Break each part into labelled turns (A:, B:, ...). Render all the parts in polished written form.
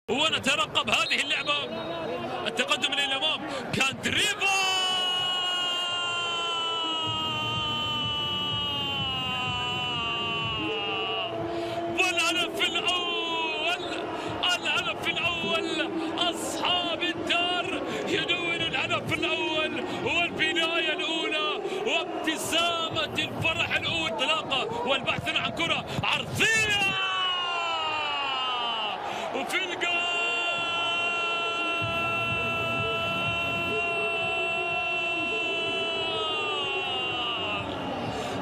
A: ونترقب هذه اللعبة التقدم إلى الأمام. كان دريبا والهدف الأول، الهدف الأول. أصحاب الدار ينون الهدف الأول والبداية الأولى وابتسامة الفرح الأولى. انطلاقة والبحث عن كرة عرضية وفي الجول.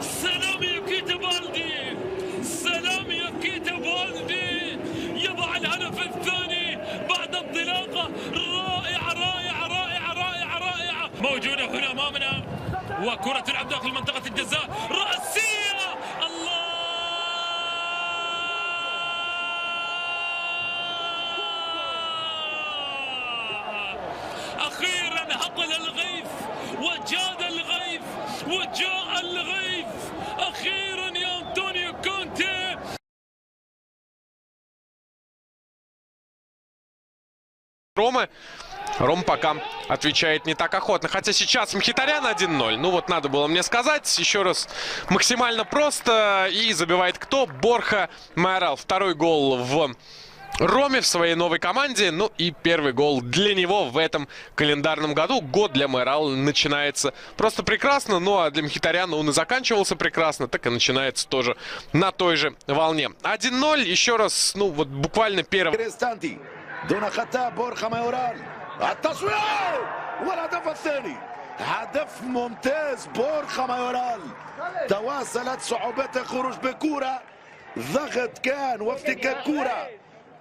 A: سلامي كيتا بالدي، سلامي كيتا بالدي يضع الهدف الثاني بعد انطلاقة رائعة رائعة رائعة رائعة رائعة. موجودة هنا أمامنا وكرة تلعب داخل منطقة الجزاء رأسية. الله، أخيرا هطل الغيث وجاد الغيث وجاء الغيث أخيرا يا أنطونيو كونتي.
B: Рома пока отвечает не так охотно. Хотя сейчас Мхитарян 1-0. Ну вот надо было мне сказать. Еще раз максимально просто. И забивает кто? Борха Майорал. Второй гол в Роме в своей новой команде. Ну и первый гол для него в этом календарном году. Год для Майорала начинается просто прекрасно. Ну а для Мхитаряна он и заканчивался прекрасно. Так и начинается тоже на той же волне. 1-0. Еще раз, ну вот буквально первый.
C: دون خطأ بورخا مايورال. التصوير والهدف الثاني، هدف ممتاز بورخا مايورال. تواصلت صعوبات الخروج بكرة، ضغط كان وافتكاك كرة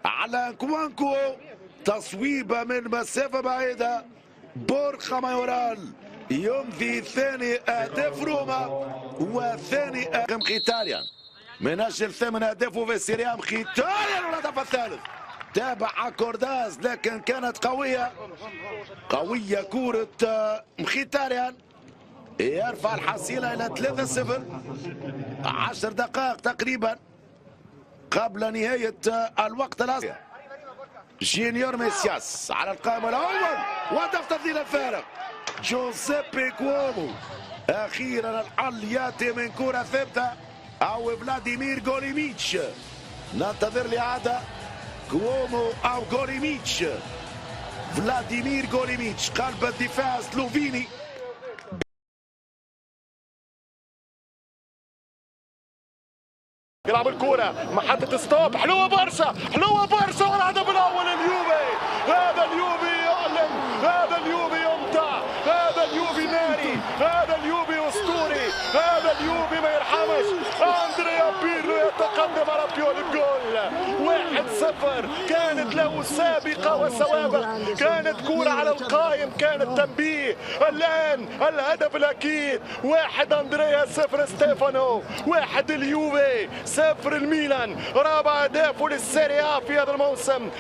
C: على كوانكو، تصويبة من مسافة بعيدة. بورخا مايورال يمضي ثاني أهداف روما وثاني مخيتاريان من أجل 8 أهدافه في السيريا. مخيتاريان والهدف الثالث. تابع كورداز لكن كانت قوية كورة مخيتاريان. يرفع الحصيلة إلى 3-0. 10 دقائق تقريبا قبل نهاية الوقت الأصلي. جينيور ميسياس على القائم الأول وهدف تسديد الفارق. جوزيبي كومو. أخيرا الحل يأتي من كرة ثابتة أو فلاديمير غوليميتش. ننتظر الإعادة. كومو أو غوليميتش. فلاديمير غوليميتش قلب الدفاع السلوفيني.
D: يلعب الكرة محطة ستوب. حلوة برشا، حلوة برشا والهدف الأول اليوفي. هذا اليوفي يعلم، هذا اليوفي يمتع، هذا اليوفي ناري، هذا اليوفي أسطوري، هذا اليوفي ما يرحمش. أندريا بيرلو يتقدم على بيول الجول 1-0. كانت له سابقة وسوابق، كانت كرة على القائم، كانت تنبيه. الآن الهدف الأكيد 1 أندريا 0 ستيفانو 1 اليوفي 0 الميلان. رابع أهدافه للسيريا في هذا الموسم.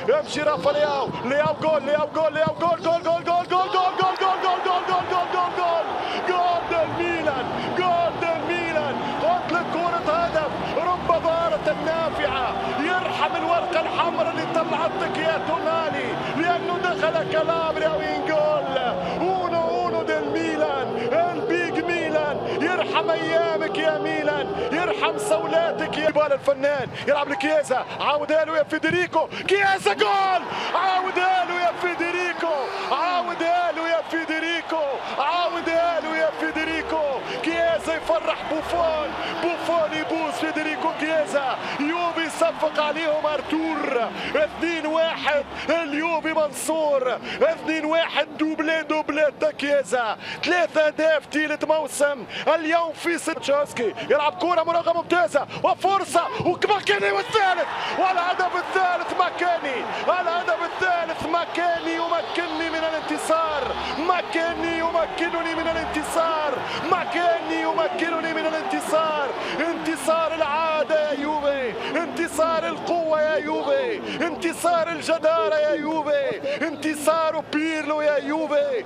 D: يمشي رافالياو، لياو جول، لياو جول، لياو جول، جول جول جول جول جول جول جول جول جول جول جول جول جول جول للميلان، جول للميلان. قلت لك كرة هدف رب ضارة نافعة. يرحم الورقة الحمراء اللي طلعتك يا تونالي لأنه دخل كالابريا وينجول. اونو اونو ديل ميلان، البيج ميلان. يرحم ايامك يا ميلان، يرحم سولاتك يا بال الفنان. يلعب لكيازا، عاودها له يا فيدريكو. كيازا جول، عاودها له يا فيدريكو، عاودها له يا فيدريكو، عاودها له يا فيدريكو. كيازا يفرح بوفون، بوفون يبوس فيدريكو كيازا. يوفي صفق عليهم ارتور. 2-1 اليوفي منصور. 2-1 دوبلي كيازا. 3 أهداف ثالث موسم اليوم في تشاسكي. يلعب كرة مراقبة ممتازة وفرصة ومكاني والثالث والهدف الثالث مكاني. الهدف الثالث مكاني يمكنني من الانتصار، مكاني يمكنني من الانتصار، مكاني يمكنني من الانتصار. انتصار العادة يا يوفي، انتصار القوة يا يوفي، انتصار الجدارة يا يوفي، انتصار بيرلو يا يوفي.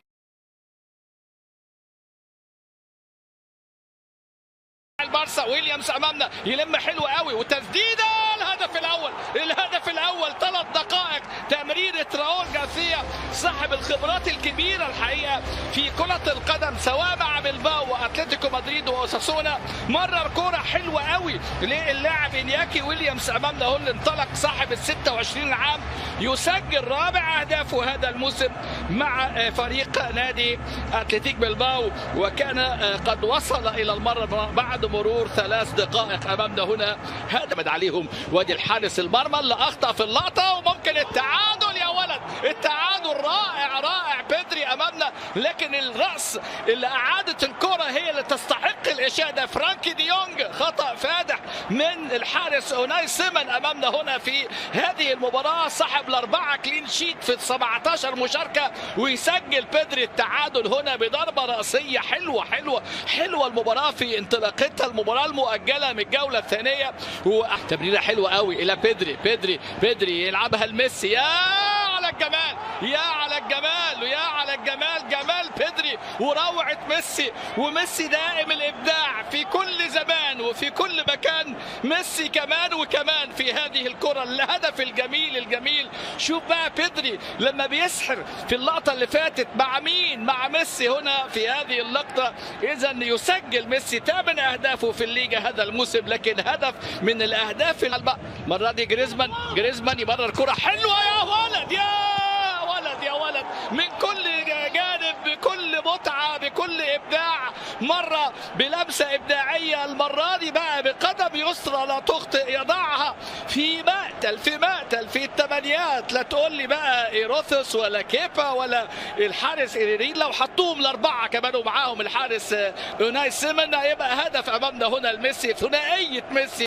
E: بارسا. ويليامز امامنا يلم حلو قوي وتسديده. الهدف الاول 3 دقائق تمريره راؤول جارسيا صاحب الخبرات الكبيره الحقيقه في كره القدم سواء مع بلباو واتلتيكو مدريد واوساسونا. مرر كره حلوه قوي للاعب انياكي ويليامز امامنا هو اللي انطلق صاحب ال 26 عام يسجل رابع اهدافه هذا الموسم مع فريق نادي اتلتيك بلباو، وكان قد وصل الى المرمى بعد مرور 3 دقائق امامنا هنا. هدمت عليهم وادي الحارس المرمى اللي اخطا في اللقطه، وممكن التعادل يا ولد. التعادل رائع بيدري امامنا، لكن الراس اللي اعادت الكره هي اللي تستحق الاشاده. فرانكي دي يونغ خطا فادح من الحارس اوناي سيمن امامنا هنا في هذه المباراه، صاحب ال4 كلين شيت في 17 مشاركه، ويسجل بيدري التعادل هنا بضربه راسيه حلوه المباراه في انطلاقتها، المباراه المؤجله من الجوله الثانيه. وتمريره حلوه قوي الى بيدري يلعبها لميسي. يا على الجمال جمال بيدري وروعه ميسي. وميسي دائم الابداع في كل زمان وفي كل مكان. ميسي كمان في هذه الكره، الهدف الجميل. شوف بقى بيدري لما بيسحر في اللقطه اللي فاتت مع مين؟ مع ميسي هنا في هذه اللقطه. اذا يسجل ميسي 8 اهدافه في الليجا هذا الموسم، لكن هدف من الاهداف المره دي جريزمان يمرر كره حلوه يا ولد من كل جانب، بكل متعه، بكل ابداع، مره بلمسه ابداعيه، المره دي بقى بقدم يسرى لا تخطئ يضعها في مقتل في الثمانيات. لا تقول لي بقى ايروثوس ولا كيبا ولا الحارس إيرين، لو حطوهم ال4 كمان ومعاهم الحارس اوناي سيمن هيبقى هدف امامنا هنا لميسي، ثنائيه ميسي.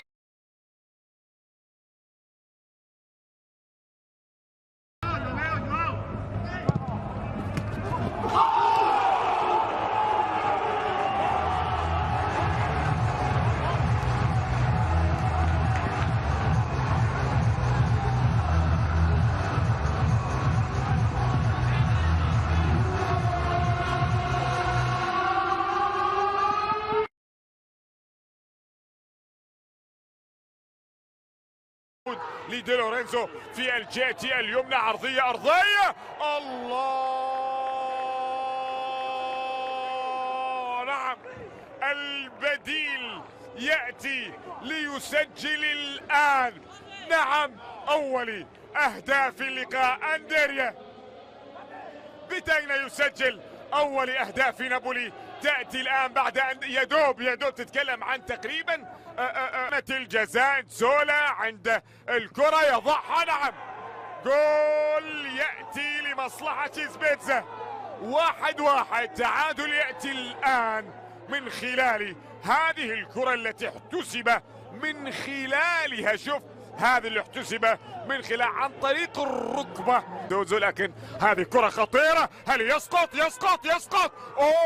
D: لدي لورينزو في الجهة اليمنى، عرضية الله. نعم، البديل يأتي ليسجل الآن. نعم، أول أهداف اللقاء أندريا بتاينا يسجل أول أهداف نابولي، تأتي الآن بعد أن يدوب تتكلم عن تقريبا الجزاء. زولا عند الكرة يضعها. نعم، جول يأتي لمصلحة سبيتزا. 1-1 تعادل يأتي الآن من خلال هذه الكرة التي احتسب من خلالها. شوف هذه اللي احتسب من خلال عن طريق الركبة دوزو، لكن هذه كرة خطيرة. هل يسقط؟ أوه،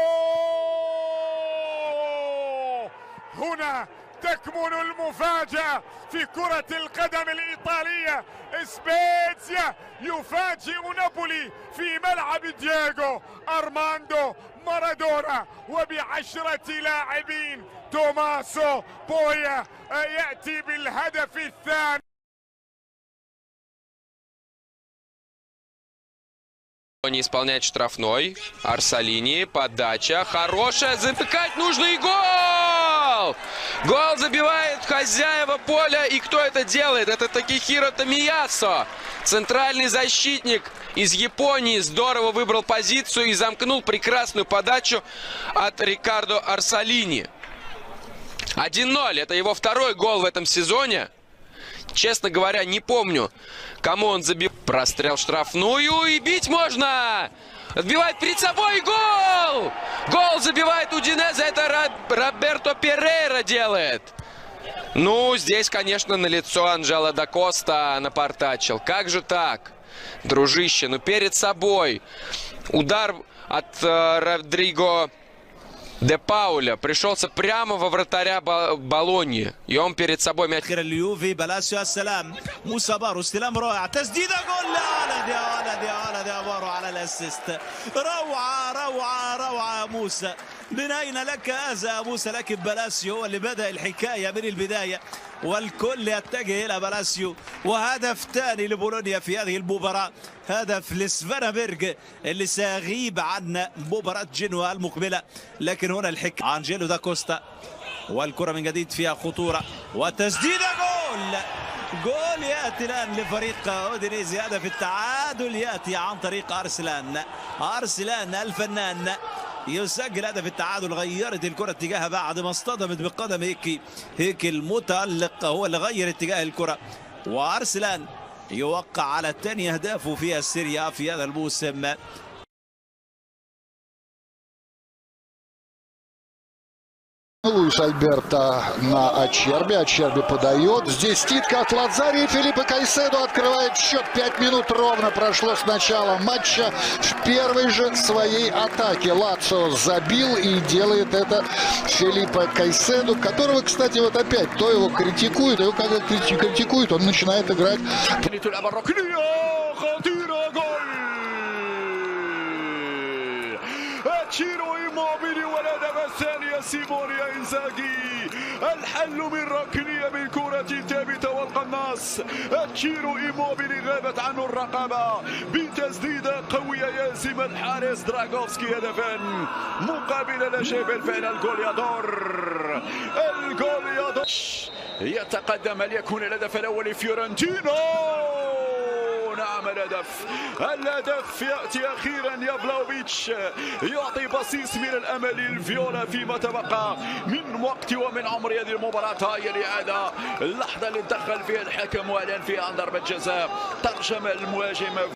D: هنا تكمن المفاجأة في كرة القدم الإيطالية. سبيتزيا يفاجئ نابولي في ملعب دييغو أرماندو مارادونا وب10 لاعبين. توماسو بويا يأتي بالهدف الثاني.
B: Не исполняет штрафной. Арсалини, подача, хорошая, затыкать нужно и гол! Гол забивает хозяева поля, и кто это делает? Это Такихиро Томиясо, центральный защитник из Японии, здорово выбрал позицию и замкнул прекрасную подачу от Рикардо Арсалини. 1-0, это его второй гол в этом сезоне. Честно говоря, не помню, кому он забил. Прострел штрафную, и бить можно! Отбивает перед собой, гол! Гол забивает Удинезе, это Роберто Перейра делает. Ну, здесь, конечно, налицо Анджело да Коста напортачил. Как же так, дружище? Ну, перед собой. Удар от Родриго
F: Де Пауля пришелся прямо во вратаря Болоньи. И он перед собой мяч.
G: اليوفي بلاسيو السلام موسى بارو استلام رائع تسديده جول على بارو على الاسيست روعه موسى من اين لك هذا موسى لكن بلاسيو هو اللي بدا الحكايه من البدايه والكل يتجه الى بلاسيو وهدف ثاني لبولونيا في هذه المباراه هدف لسفانابرغ اللي سيغيب عن مباراه جنوا المقبله لكن هنا الحكايه انجيلو دا كوستا والكرة من جديد فيها خطورة وتسديدة جول يأتي الآن لفريق أودينيزي هدف التعادل يأتي عن طريق أرسلان الفنان يسجل هدف التعادل غيرت الكرة اتجاهها بعد ما اصطدمت بقدم هيك المتألق هو اللي غير اتجاه الكرة وأرسلان يوقع على ثاني أهدافه في السيريا في هذا الموسم.
H: Луис Альберто на Ачерби. Ачерби подает. Здесь ститка от Лазари. Филиппе Кайседо открывает счет. 5 минут ровно прошло с начала матча. В первой же своей атаке Лацио забил и делает это Филиппе Кайседо, которого, кстати, вот опять то его критикуют, а его когда критикуют, он начинает играть.
D: تشيرو إيموبيلي والهدف الثاني سيموني إنزاغي الحل من ركنية من كرة ثابتة والقناص تشيرو إيموبيلي غابت عنه الرقابة بتسديدة قوية يهزم الحارس دراغوفسكي هدفا مقابل لا شيء بالفعل الجوليادور يتقدم ليكون الهدف الأول لفيورنتينا. نعم الهدف يأتي أخيرا يا فلاوفيتش يعطي بصيص من الأمل للفيولا فيما تبقى من وقت ومن عمر هذه المباراة. هي الإعادة اللحظة اللي دخل فيها الحكم والآن فيها عن ضربة جزاء ترجم المهاجم